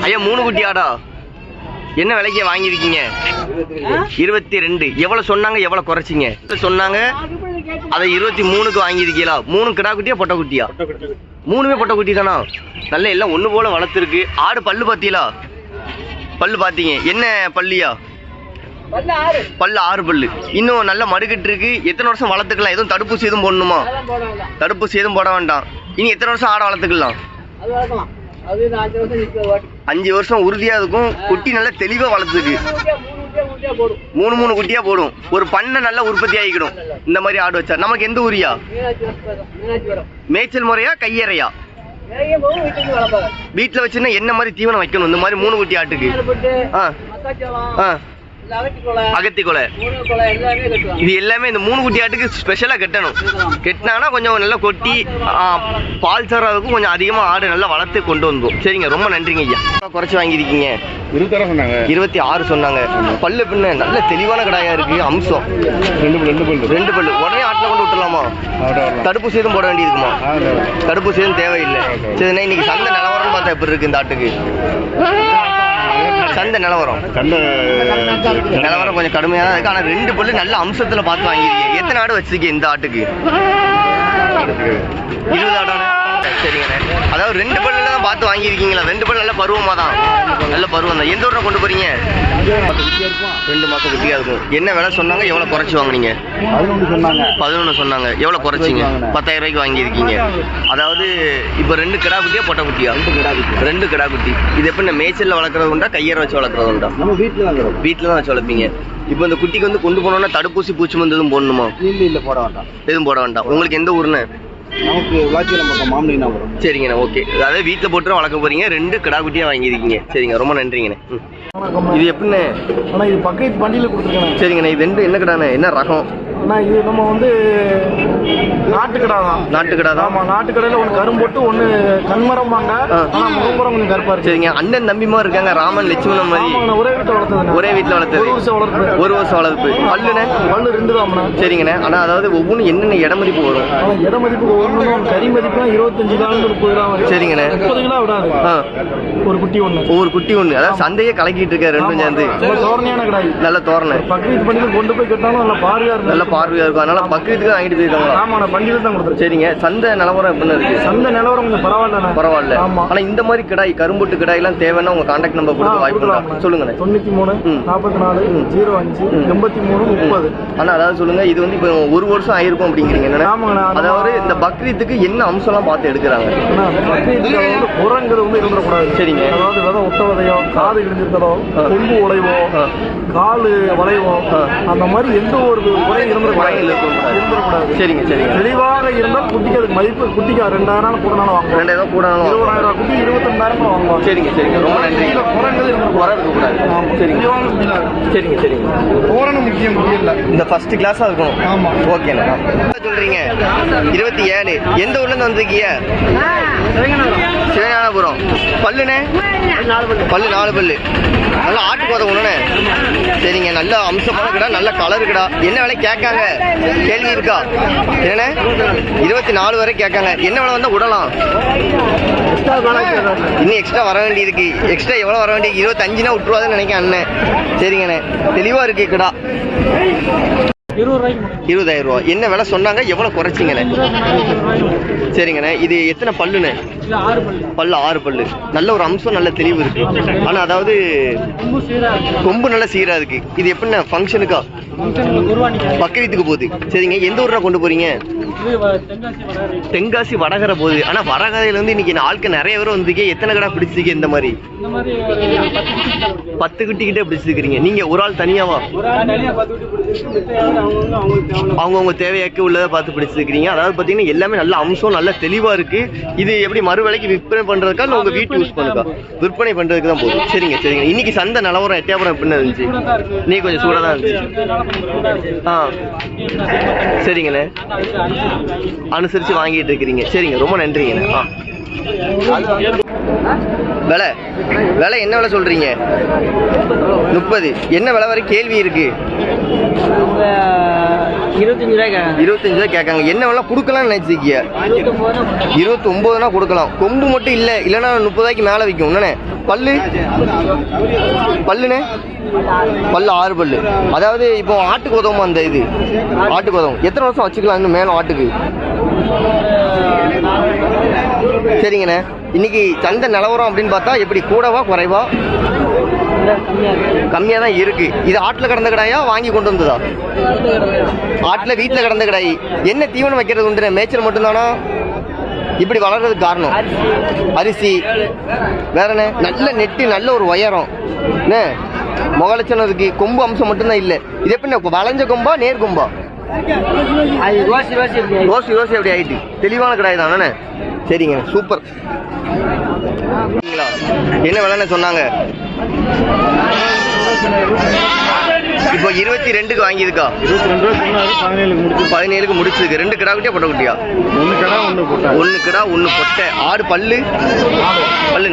ஐயா 3 குட்டி ஆடா என்ன விலைக்கு வாங்கியிருக்கீங்க? 22. எவ்வளவு சொன்னாங்க, எவ்வளவு குறைச்சிங்க? சொன்னாங்க அதை 23க்கு வாங்கியிருக்கீங்களா? 3 கிடா குட்டியா பொட்டை குட்டியா? 3மே பொட்டை குட்டி தானா? நல்ல எல்லாம் ஒன்று போல வளர்த்துருக்கு. ஆடு பல்லு பார்த்தீங்களா? பல்லு பார்த்தீங்க என்ன பல்லியா? பல்லு 6 பல்லு. இன்னும் நல்ல மடுக்கிட்டு இருக்கு. எத்தனை வருஷம் வளர்த்துக்கலாம்? எதுவும் தடுப்பூசி எதுவும் போடணுமா? தடுப்பூசி எதுவும் போட வேண்டாம். இனி எத்தனை வருஷம் ஆடை வளர்த்துக்கலாம்? 5 வருஷம் உறுதியா இருக்கும். குட்டி நல்லா தெளிவா வளர்த்துருக்கு. 3 குட்டியா போடும். ஒரு பண்ணை நல்லா உற்பத்தி ஆகிக்கிடும் இந்த மாதிரி ஆடு வச்சா. நமக்கு எந்த ஊரியா? மேய்ச்சல் முறையா கையறையா? வீட்டுல வச்சுன்னா என்ன மாதிரி தீவனம் வைக்கணும் இந்த மாதிரி 3 குட்டி ஆட்டுக்கு? அகத்திக்கொலை இது எல்லாமே இந்த 3 குட்டி ஆட்டுக்கு ஸ்பெஷலா கட்டணும். கட்டினாங்கன்னா கொஞ்சம் நல்லா கொட்டி பால் சரதுக்கும் கொஞ்சம் அதிகமா ஆடு நல்லா வளர்த்து கொண்டு வந்தோம். சரிங்க, ரொம்ப நன்றிங்க ஐயா. குறைச்சி வாங்கியிருக்கீங்க? 26 சொன்னாங்க. பல்லு பின்ன நல்ல தெளிவான கடாயா இருக்கு. அம்சம் 2 பல்லு. உடனே ஆட்டில் கொண்டு விட்டுலாமா? தடுப்பூசி எதுவும் போட வேண்டியிருக்குமா? தடுப்பூசி எதுவும் தேவையில்லை. சரிண்ணா, இன்னைக்கு சந்தை நிலவரம்னு பார்த்தா எப்படி இருக்கு இந்த ஆட்டுக்கு? சந்தை நிலவரம் கொஞ்சம் கடுமையாக தான் இருக்கு. ஆனால் 2 பல்லு நல்ல அம்சத்துல பார்த்து வாங்கிருக்கீங்க. எத்தனை ஆடு வச்சிருக்கீங்க இந்த ஆட்டுக்கு? 20 ஆடான. சரிங்கண்ணே, அதாவது 2 பல்லுல தான் பார்த்து வாங்கியிருக்கீங்களா? 2 பல்லு நல்ல பருவமா தான், நல்ல பருவம் தான். எந்த ஊர்ல கொண்டு போறீங்க? 2 மாசம் குட்டியா இருக்கும். என்ன விலை சொன்னாங்க, எவ்வளவு குறைச்சி வாங்கினீங்க? 11 சொன்னாங்க. எவ்வளவு குறைச்சிங்க? 10,000 ரூபாய்க்கு வாங்கியிருக்கீங்க. அதாவது இப்போ 2 கிடா குட்டியா பொட்டை குட்டியா? 2 கிடா குட்டி. இது எப்படி மேய்ச்சல்ல வளர்க்குறது உண்டா, கையற வச்சு வளர்க்குறது உண்டா? நம்ம வீட்டில் தான் வச்சு வளர்ப்பீங்க. இப்போ இந்த குட்டிக்கு வந்து கொண்டு போனோம்னா தடுப்பூசி பூச்சி மருந்து எதுவும் போடணுமா? இல்லை, போட வேண்டாம். எதுவும் போட வேண்டாம். உங்களுக்கு எந்த ஊர்னு? நமக்கு விளாச்சியம் பக்கம் மாமனினா வரும். சரிங்கண்ணா, ஓகே. அதாவது வீட்டில் போட்டு வளர்க்க போறீங்க. 2 கிடா குட்டியா வாங்கியிருக்கீங்க. சரிங்க, ரொம்ப நன்றிங்கண்ணே. இது எப்படிண்ணே? ஆனால் இது பக்கத்து வண்டியில் கொடுத்துருக்கேன். சரிங்கண்ணே, இது 2 என்ன கிடாண்ணே? என்ன ரகம்? ஆனால் இது நம்ம வந்து நாட்டுக்கடா தான். நாட்டுக்கடா தான். ஆமாம், நாட்டுக்கடையில் ஒன்று கரும்போட்டு ஒன்று கண்மரம் வாங்க. ஆனால் முகம்பரம் கொஞ்சம் கருப்பா இருக்கு. சரிங்க, அண்ணன் தம்பிமா இருக்காங்க, ராமன் லட்சுமணன் மாதிரி. ஒரே வீட்டில் வளர்த்தது. ஒரே வீட்டில் வளர்த்தது. 1 வருஷம் வளர்ப்பு. பல்லுண்ணே? பல்லு 2 தான். சரிங்கண்ணே, ஆனால் அதாவது ஒவ்வொன்றும் என்னென்ன இட மதிப்பு வரும்? ஆனால் இட மதிப்பு ஒவ்வொன்றும் கறி மதிப்புலாம் 25 கிலோ 30 கிலோ. சரிங்கண்ணே, 30 கிலோ விடாது. ஒரு குட்டி ஒன்று. ஒவ்வொரு குட்டி ஒன்று. அதாவது சந்தையே கலக்கிட்டு இருக்காரு 2 சேர்ந்து. தோரணையான கடாய். நல்ல தோரணை. பக்கத்து பண்ணி கொண்டு போய் கட்டாலும் நல்ல பார்வையா இருக்கும். நல்ல பார்வையா இருக்கும். அதனால பக்கத்துக்கு வாங்கிட்டு போயிருக்காங்களா? ஆமா, நான் பண்டிகையில் தான் கொடுத்துருக்கேன். சரிங்க, சந்தை நிலவரம் எப்படி இருக்கு? சந்தை நிலவரம் கொஞ்சம் பரவாயில்ல. ஆமா, ஆனா இந்த மாதிரி கிடாய், கரும்புட்டு கிடாய் எல்லாம் தேவைன்னா உங்க கான்டாக்ட் நம்பர் கொடுக்க வாய்ப்பு சொல்லுங்க. 93 44 05 83 30. ஆனா அதாவது சொல்லுங்க, இது வந்து இப்போ 1 வருஷம் ஆயிருக்கும் அப்படிங்கிறீங்க என்ன? அதாவது இந்த பக்ரீத்துக்கு என்ன அம்சம்லாம் பார்த்து எடுக்கிறாங்க? உரங்கிறது வந்து இருந்துடக்கூடாது. சரிங்க, அதாவது விதை ஒட்ட விதையோ, காது கிழிஞ்சிருக்கதோ, கொம்பு உடைவோ, காலு வளைவோ, அந்த மாதிரி எந்த ஒரு குறையும் இருந்துடக்கூடாது. சரிங்க, சரிங்க. தெளிவாக இருந்தால் குட்டிக்கு அதுக்கு மதிப்பு. குட்டிக்கு 2000 கூடனாலும் வாங்குவோம். 2000 கூடனாலும் 20,000 குட்டி 22,000 வாங்குவோம். சரிங்க, சரிங்க, ரொம்ப நன்றி. குறைங்கிறது இருக்கக்கூடாது. சரிங்க, சரிங்க, சரிங்க. போறணும் முக்கியம் இல்லை. இந்த ஃபர்ஸ்ட் கிளாஸா இருக்கணும். ஆமா, ஓகேண்ணா. சொல்றீங்க 27. எந்த ஊர்ல இருந்து வந்திருக்கீங்க? சிவஞானபுரம். பல்லுண்ணே? பல்லு 4 பல்லு. நல்லா ஆட்டு போத ஒண்ணுண்ணே. சரிங்க, நல்ல அம்சமான கிடா, நல்ல கலர் கிடா. என்ன விலை கேட்காங்க? கேள்வி இருக்கா? என்னண்ணே? 24 வரை கேட்காங்க. என்ன விலை வந்தா விடலாம்? இன்னும் எக்ஸ்ட்ரா வர வேண்டியிருக்கு. எக்ஸ்ட்ரா எவ்வளவு வர வேண்டியது? 25னா விட்டுருவாதுன்னு நினைக்கிறேன் அண்ணன். சரிங்கண்ணே, தெளிவா இருக்கு கிடா. 20,000 ரூபா. என்ன விலை சொன்னாங்க, எவ்வளவு குறைச்சிங்கண்ணே? சரிங்கண்ணே, இது எத்தனை பல்லுண்ணே? பல்லு 6 பல்லு. நல்ல ஒரு அம்சம், நல்ல தெளிவு இருக்கு. ஆனா அதாவது கொம்பு நல்ல சீரா இருக்கு. இது எப்படின்னா ஃபங்க்ஷனுக்கா? பக்ரீத்துக்கு போகுது. சரிங்க, எந்த ஊர்ல கொண்டு போறீங்க? தென்காசி வடகரை போகுது. ஆனா வடகரையில இருந்து இன்னைக்கு ஆட்கள் நிறைய பேர் வந்திருக்கீங்க. எத்தனை கடை பிடிச்சிருக்கீங்க? இந்த மாதிரி 10 குட்டி கிட்டே பிடிச்சிருக்கீங்க. நீங்க ஒரு ஆள் தனியாவா? அவங்கவுங்க தேவையாக்கு உள்ளதை பார்த்து பிடிச்சிருக்கீங்க. அதாவது பாத்தீங்கன்னா எல்லாமே நல்ல அம்சம், நல்ல தெளிவா இருக்கு. இது எப்படி மறுவிலைக்கு விற்பனை பண்றதுக்கா இல்ல உங்க வீட்டு யூஸ் பண்ணுக்கா? விற்பனை பண்றதுக்கு தான் போதும். சரிங்க, சரிங்க. இன்னைக்கு சந்தை நிலவரம் எட்டயபுரம் எப்படி இருந்துச்சு? நீ கொஞ்சம் சூடா தான் இருந்துச்சு. சரிங்கண்ணே, அனுசரிச்சு வாங்கிட்டு இருக்கிறீங்க. சரிங்க, ரொம்ப நன்றிங்கண்ணே. விலை விலை என்ன விலை சொல்றீங்க? 30. என்ன விலை வரை கேள்வி இருக்கு? 25 ரூபாய் கேட்காங்க. என்ன விலை கொடுக்கலாம்னு நினைச்சிருக்கீங்க? 29 கொடுக்கலாம். கொம்பு மட்டும் இல்லை, இல்லைன்னா 30 ரூபாய்க்கு மேலே விற்கும். என்னண்ணே பல்லுண்ணே? பல்லு 6 பல்லு. அதாவது இப்போ ஆட்டுக்கு உதவுமா அந்த இது? ஆட்டுக்கு உதவும். எத்தனை வருஷம் வச்சுக்கலாம் இன்னும் மேலும் ஆட்டுக்கு? சரிங்கண்ணே. இன்னைக்கு சந்தை நிலவரம் அப்படின்னு பார்த்தா எப்படி, கூடவா குறைவா? கம்மியாக தான் இருக்கு. இது ஆட்டில் கிடந்த கடாயா வாங்கி கொண்டு வந்ததா? ஆட்டில் வீட்டில் கிடந்த கடாய். என்ன தீவனம் வைக்கிறது உண்டு? மேய்ச்சல் மட்டும்தானா இப்படி வளர்றதுக்கு காரணம்? அரிசி வேற என்ன? நல்ல நெட்டு, நல்ல ஒரு உயரம் என்ன முகலட்சணம் இருக்கு. கொம்பு அம்சம் மட்டும்தான் இல்லை. இது எப்படி வளைஞ்ச கொம்பா நேர் கொம்பா? ரோசி அப்படி ஆயிட்டு தெளிவான கடாய் தானே. சரிங்க, சூப்பர். என்ன விலைன்னு சொன்னாங்க? இப்போ 22க்கு வாங்கியிருக்கா? 17க்கு முடிச்சிருக்கு. 2 கிடா குட்டியா பொட்டை குட்டியா? 1 கிடா 1 பொட்டை. ஆடு பல்லு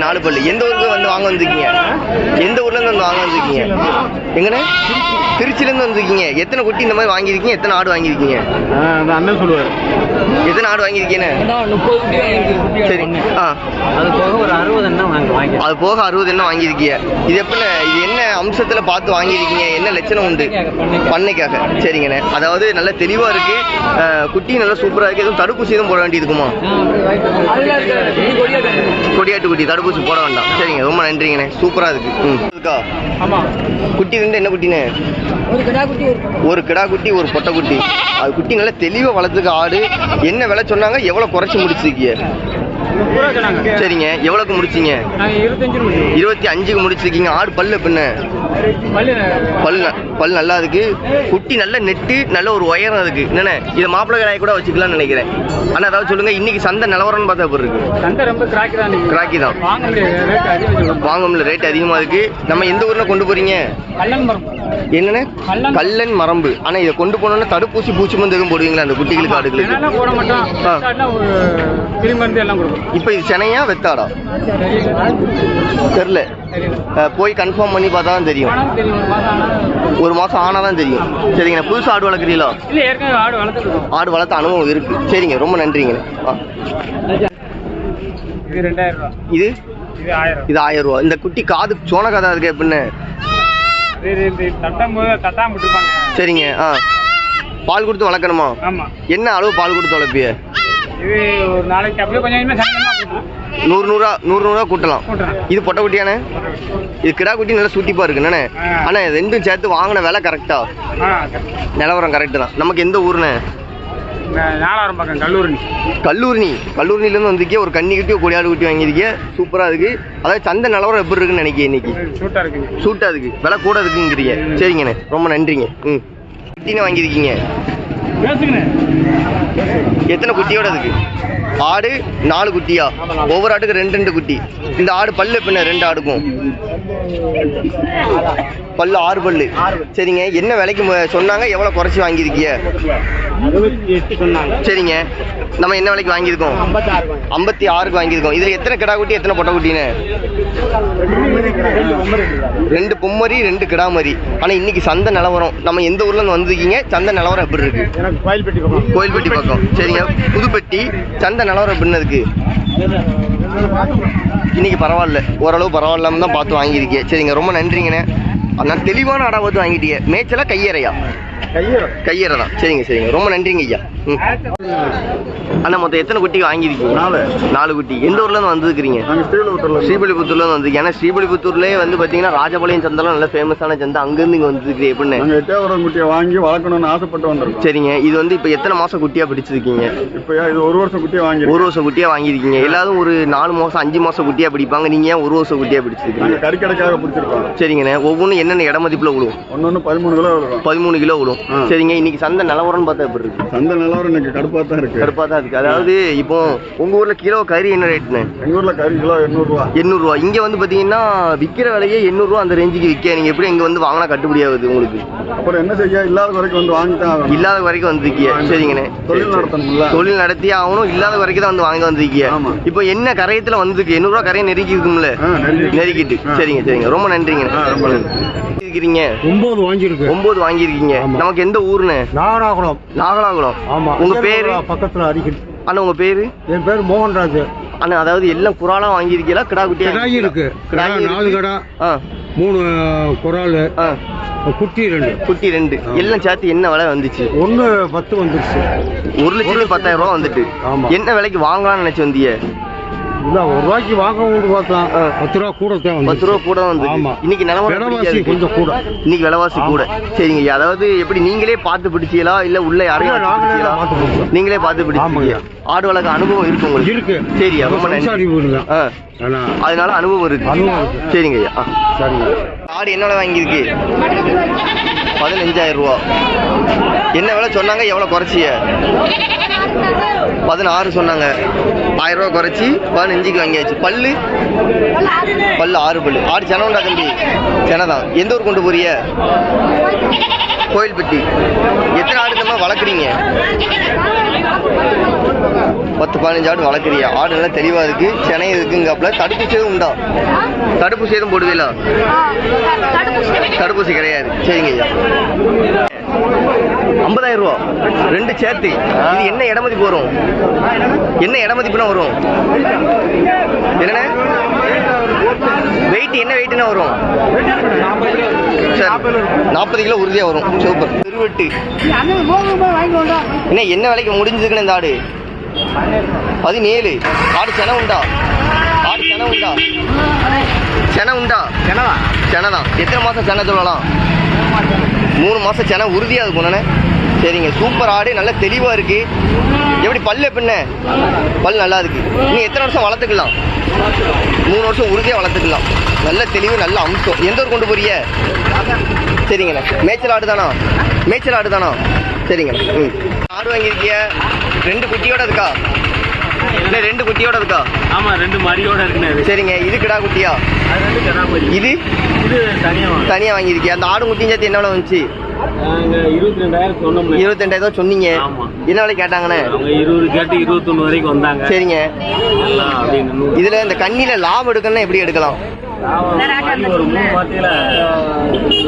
4 பல்லு. எந்த ஊருக்கு வந்து வாங்க வந்திருக்கீங்க? எந்த ஊர்ல இருந்து வந்து வாங்க வந்திருக்கீங்க? எங்கண்ணே? திருச்சியிலேருந்து வந்திருக்கீங்க. எத்தனை குட்டி இந்த மாதிரி வாங்கியிருக்கீங்க? எத்தனை ஆடு வாங்கியிருக்கீங்க? அண்ணன் சொல்லுவார். எத்தனை ஆடு வாங்கியிருக்கீங்க? சரி. அது போக ஒரு 60 எண்ணம் அது போக 60 எண்ணம் வாங்கியிருக்கீங்க. இது எப்படி, இது என்ன அம்சத்தில் பார்த்து வாங்கியிருக்கீங்க? என்ன லட்சணம் உண்டு? பண்ணைக்காக. சரிங்கண்ணே. அதாவது நல்ல தெளிவாக இருக்கு. குட்டி நல்லா சூப்பராக இருக்கு. எதுவும் தடுப்பூசி எதுவும் போட வேண்டியிருக்குமா? கொடியாட்டு குட்டி தடுப்பூசி போட வேண்டாம். சரிங்க, ரொம்ப நன்றிங்கண்ணே. சூப்பராக இருக்கு. இருக்கா? ஆமாம். குட்டி ரெண்டு என்ன குட்டிண்ணே? ஒரு கிடா குட்டி ஒரு பொட்டை குட்டி. அது குட்டி நல்லா தெளிவாக வளர்த்துக்க ஆடு. என்ன விலை சொன்னாங்க? எவ்வளோ குறைச்சி முடிச்சிருக்கீங்க? சரிங்க, எவ்வளோக்கு முடிச்சிங்க? 25க்கு முடிச்சிருக்கீங்க. ஆடு பல்லு எப்படின்னு? பல்லு நல்லா இருக்கு. குட்டி நல்ல நெட்டு, நல்ல ஒரு உயரம் இருக்கு. என்னண்ணே, இதை மாப்பிள்ளை கடாய் கூட வச்சுக்கலாம்னு நினைக்கிறேன். ஆனால் அதாவது சொல்லுங்க, இன்னைக்கு சந்தை நிலவரம்னு பார்த்தா எப்படி இருக்கு? சந்தை ரொம்ப கிராக்கி தான். வாங்க முடியல, ரேட் அதிகமாக இருக்கு. நம்ம எந்த ஊரில் கொண்டு போறீங்க? என்னண்ணே? கல்லன் மரம்பு. ஆனா இதை கொண்டு போனோம்னா தடுப்பூசி பூச்சி மருந்து எதுவும் போடுவீங்களா அந்த குட்டிகளுக்கு ஆடுகளுக்கு? இப்ப இது சென்னையா வெத்தாடா தெரியல, போய் கன்ஃபார்ம் பண்ணி பார்த்தா தான் தெரியும். 1 மாசம் ஆனாதான் தெரியும். சரிங்க, புதுசா ஆடு வளர்க்குறீங்களா? ஆடு வளர்த்த அனுபவம் இருக்கு. சரிங்க, ரொம்ப நன்றிங்க. இது 1000 ரூபா. இந்த குட்டி காது சோன காதா இருக்கு எப்படின்னு? சரிங்க. பால் கொடுத்து வளர்க்கணுமா? என்ன அளவு பால் கொடுத்து வளர்ப்பிய? 100 கூட்டலாம். இது பொட்டை குட்டியானே? இது கிடா குட்டி நல்லா சூட்டிப்பா இருக்கு என்னண்ணே. ஆனா ரெண்டும் சேர்த்து வாங்கின விலை கரெக்டா? நிலவரம் கரெக்டு தான். நமக்கு எந்த ஊர்னே? கல்லூரிலேருந்து வந்திருக்கே. ஒரு கன்னி குட்டி ஒரு கொடியாடு குட்டி வாங்கியிருக்கே. சூப்பராக இருக்கு. அதாவது சந்தை நிலவரம் எப்படி இருக்குன்னு நினைக்கிறேன் இன்னைக்கு? சூட்டாக இருக்கு. விலை கூட இருக்குங்கிறீங்க. சரிங்கண்ணே, ரொம்ப நன்றிங்க. குட்டின்னு வாங்கியிருக்கீங்க. எத்தனை குட்டியோட இருக்கு? ஆடு 4 குட்டியா? ஒவ்வொரு ஆட்டுக்கு 2 குட்டி. இந்த ஆடு பல்லு எப்படின்னா? 2 ஆடுக்கும் பல்லு 6 பல்லு. சரிங்க, என்ன விலைக்கு சொன்னாங்க? எவ்வளோ குறைச்சி வாங்கியிருக்கீங்க? 68 சொன்னாங்க. சரிங்க, நம்ம என்ன விலைக்கு வாங்கியிருக்கோம்? 56க்கு வாங்கியிருக்கோம். இதில் எத்தனை கிடா குட்டி எத்தனை பொட்டை குட்டின்னு? 2 பொம்மரி 2 கிடாமரி. ஆனால் இன்னைக்கு சந்தை நிலவரம், நம்ம எந்த ஊர்லேருந்து வந்திருக்கீங்க? சந்தை நிலவரம் எப்படி இருக்கு? கோயில்பட்டி பக்கம். சரிங்க, புதுப்பட்டி. சந்தை நிலவரம் எப்படின்னு இருக்கு இன்னைக்கு? பரவாயில்ல, ஓரளவு பரவாயில்லாம தான் பார்த்து வாங்கியிருக்கேன். சரிங்க, ரொம்ப நன்றிங்கண்ணே. நான் தெளிவான ஆடா பார்த்து வாங்கிட்டீங்க. மேய்ச்சலா கையறையா? கையறை தான். சரிங்க, ரொம்ப நன்றிங்க ஐயா. அண்ணா, மொத்தம் எத்தனை குட்டி வாங்கியிருக்கீங்க? 4 குட்டி. எந்த ஊர்லேருந்து வந்துருக்கிறீங்க? ஸ்ரீபெலிபுத்தூர்லேருந்து வந்து. ஏன்னா ஸ்ரீபெலிபுத்தூர்லேயே வந்து பார்த்தீங்கன்னா ராஜபாளையம் சந்தைலாம் நல்ல ஃபேமஸான சந்தை. அங்கேருந்து இங்கே வந்துருக்கு எப்படின்னு? எட்டயபுரம் குட்டியை வாங்கி வளர்க்கணும்னு ஆசைப்பட்டு வந்திருக்கோம். சரிங்க, இது வந்து இப்போ எத்தனை மாதம் குட்டியாக பிடிச்சிருக்கீங்க? இப்போ இது 1 வருஷம் குட்டியை வாங்கி 1 வருஷம் குட்டியாக வாங்கியிருக்கீங்க. எல்லாரும் ஒரு 4 மாதம் 5 மாதம் குட்டியாக பிடிப்பாங்க. நீங்கள் ஏன் 1 வருஷம் குட்டியாக பிடிச்சிருக்கீங்க? கறிக்கடைக்காக பிடிச்சிருக்கோம். சரிங்கண்ணே, ஒவ்வொன்றும் என்னென்ன இட மதிப்பில் விழுவும்? ஒன்று 13 கிலோ விழுவும். 13 கிலோ விழும். சரிங்க. இன்னைக்கு சந்தை நிலவரம்னு பார்த்தா எப்படி இருக்கு? சந்தை நிலவரம் இன்னைக்கு கடுப்பாக தான் இருக்கு. கடுப்பாக தான் இருக்கு. அதாவது இப்போ உங்க ஊர்ல கிலோ கறி என்ன ரேட்னு? எங்கள் ஊரில் கறி கிலோ 800 ரூபா. 800 ரூபா. இங்க வந்து பாத்தீங்கன்னா விற்கிற விலையே 800 ரூபா அந்த ரேஞ்சுக்கு விற்க. நீங்க எப்படி இங்க வந்து வாங்கினா கட்டுப்படி ஆகுது உங்களுக்கு? அப்புறம் என்ன செய்ய, இல்லாத வரைக்கும் வந்து வாங்கித்தான் ஆகணும். இல்லாத வரைக்கும் வந்துருக்கிய. சரிங்கண்ணே. தொழில் நடத்தணும்ல. தொழில் நடத்தியே ஆகணும். இல்லாத வரைக்கும் தான் வந்து வாங்கி வந்திருக்கிய. ஆமா. இப்போ என்ன கரையத்துல வந்திருக்கு? 800 ரூபா கரையை நெருக்கி இருக்கும்ல? நெருக்கிட்டு. சரிங்க சரிங்க. ரொம்ப நன்றிங்கண்ணே. ரொம்ப நன்றி. இருக்கிறீங்க 9 வாங்கியிருக்கு. 9 வாங்கியிருக்கீங்க. நமக்கு எந்த ஊருன்னு? நாகராகுளம். நாகலாகுளம். ஆமா. உங்க பேரு? பக்கத்துல அடிக்கடி. அண்ணா உங்க பேரு? என் பேர் மோகன்ராஜ். அண்ணா அதாவது எல்லாம் குறாலா வாங்கியிருக்கீங்களா கிடா குட்டியா? கிடாயி இருக்கு. கிடாயி இருக்கு. 4 கடா, ஆ 3 குறால், ஆ குட்டி 2. குட்டி 2 எல்லாம் சேர்த்து என்ன விலை வந்துச்சு? 1.10 வந்துருச்சு. 1,10,000 ரூபா வந்துட்டு. ஆமா. என்ன விலைக்கு வாங்கலாம்னு நினைச்சு வந்தீங்க? இல்ல 1 ரூபாய்க்கு வாங்க வந்து பார்த்தோம். 10 ரூபா கூட தான் 10 ரூபா கூட வந்து. ஆமா. இன்னைக்கு நிலவரம் விலைவாசி கொஞ்சம் கூட. இன்னைக்கு விலைவாசி கூட. சரிங்க. அதாவது எப்படி நீங்களே பார்த்து பிடிச்சீங்களா இல்ல உள்ள யாரையும் வச்சு நாங்களே பிடிச்சீங்களா? பார்த்து பிடிச்சோம். நீங்களே பார்த்து பிடிச்சீங்க. ஆடு வளர்க்க அனுபவம் இருக்கு உங்களுக்கு? இருக்கு. சரியா, ரொம்ப நன்றி. ஆ, அதனால அனுபவம் இருக்கு. சரிங்க ஐயா. சரிங்க. ஆடு என்ன விலை வாங்கியிருக்கு? 15,000 ரூபா. என்ன விலை சொன்னாங்க? எவ்வளவு குறைச்சிய? 16 சொன்னாங்க. 1000 ரூபா குறைச்சி 15க்கு வாங்கியாச்சு. பல்லு 6 பல்லு. ஆடு சென உண்டா தம்பி? சென தான். எந்த ஊர் கொண்டு போறிய? கோயில்பட்டி. எத்தனை ஆடு நம்ம வளர்க்குறீங்க? 10-15 ஆடு வளர்க்குறியா? ஆடு நல்லா தெளிவா இருக்கு. சென்னை இருக்குங்காப்புல. தடுப்பூசி எதுவும் உண்டா? தடுப்பூசி எதுவும் போடுவீங்களா? தடுப்பூசி கிடையாது. சரிங்க ஐயா. 50,000 ரூபா 2 சேர்த்து. இது என்ன இடமதிப்பு வரும்? என்ன இடமதிப்புனா வரும்? என்னண்ணே வெயிட்? என்ன வெயிட்னா வரும்? சரி, 40 கிலோ உறுதியா வரும். சூப்பர். திருவெட்டு என்ன விலைக்கு முடிஞ்சதுக்குன்னு இந்த ஆடு? 17. ஆடு சென உண்டா? ஆடு சென உண்டா? சென உண்டா? செனதான். எத்தனை மாசம் சென சொல்லலாம்? 3 மாசம் சென உறுதியா இருக்கும். சரிங்க. சூப்பர் ஆடு. நல்ல தெளிவா இருக்கு. எப்படி பல்லு எப்படின்ன? பல் நல்லா இருக்கு. நீ எத்தனை வருஷம் வளர்த்துக்கலாம்? 3 வருஷம் உறுதியா வளர்த்துக்கலாம். நல்ல தெளிவு, நல்ல அம்சம். எந்த ஊர் கொண்டு போறிய? சரிங்கண்ணே. மேய்ச்சல் ஆடு தானா? மேய்ச்சல் ஆடு தானா? சரிங்கண்ணே. ஆடு வாங்கியிருக்கிய 2 குட்டியோட இருக்கா? இல்லை 2 குட்டியோட இருக்கா? ஆமா 2 மரியோட இருக்குண்ணே. சரிங்க. இது கிடா குட்டியா? இது தனியா வாங்கியிருக்கியா? அந்த ஆடு குட்டியும் சேர்த்து என்ன விலை வந்துச்சு? 22,000 சொன்னோம். 22,000 சொன்னீங்க. ஆமா. என்ன விலை கேட்டாங்கண்ணே? அவங்க 20 கேட்டு 21 வரைக்கும் வந்தாங்க. சரிங்க. இதுல இந்த கண்ணில லாபம் எடுக்கணும்னா எப்படி எடுக்கலாம்? ஒரு 3 மாசத்துல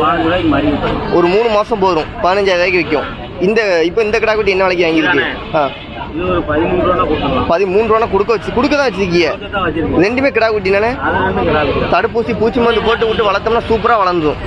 4 ரூபாய்க்கு மரி. ஒரு 3 மாசம் போதும். 15,000 ரூபாய்க்கு விற்கும். இப்போ இந்த கிடா குட்டி என்ன விலைக்கு வாங்கியிருக்கு? இது ஒரு 13 ரூபா கொடுத்துருவோம். 13 ரூபா கொடுக்க தான் வச்சிருக்கீங்க. வச்சிருக்கோம். 2மே கிடா குட்டி தானே? அது 2 கிராம். தடுப்பூசி பூச்சி மருந்து போட்டு விட்டு வளர்த்தோம்னா சூப்பரா வளர்ந்துடும்.